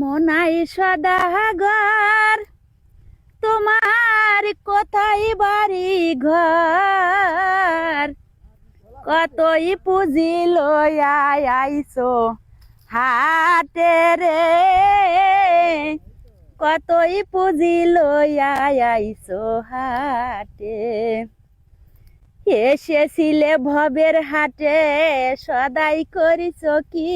মনাই সদাগর তোমার কোথায় বাড়ি ঘর, কতই পুঁজি লইয়া আইছো হাটে রে, কতই পুঁজি লইয়া আইছো হাটে। এসেছিলে ভবের হাটে সদাই করিছ কি,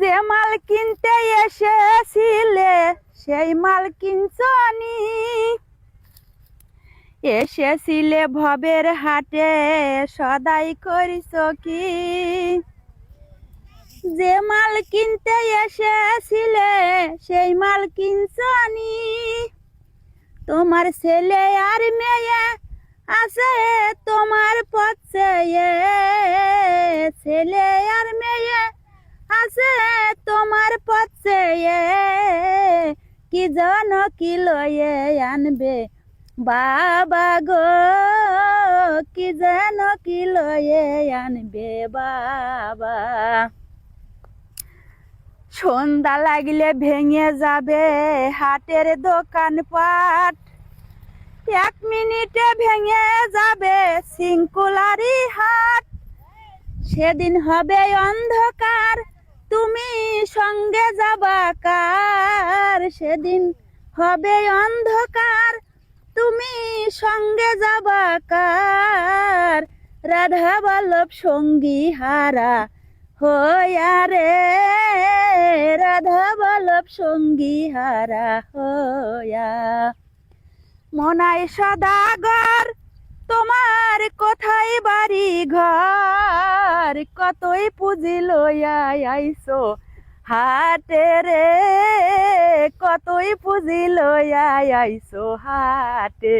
যে মাল কিনতে এসেছিলে সেই মাল কিনছনি। এসেছিলে ভবের হাটে সদাই করিছ কি, যে মাল কিনতে এসেছিলে সেই মাল কিনছনি। তোমার ছেলে আর মেয়ে আছে তোমার পথে, ছেলে আর মেয়ে আছে তোমার পথে, কি জন কি লয়ে আনবে বাবা গো, কি যেন কি লয়ে আনবে বাবা। সন্ধ্যা লাগলে ভেঙে যাবে হাটের দোকানপাট, এক মিনিটে ভেঙে যাবে সিংকুলারি হাট। সেদিন হবে অন্ধকার তুমি সঙ্গে যাবা কার, সেদিন হবে অন্ধকার তুমি সঙ্গে যাবা কার। রাধা বল্লভ সঙ্গী হারা হইয়া রে, রাধা বল্লভ সঙ্গী হারা হইয়া। মনাই সদাগর তোমার কোথায় বাড়ি ঘর, কতই পুঁজি লইয়া আইছো হাটে রে, কতই পুঁজি লইয়া আইছো হাটে।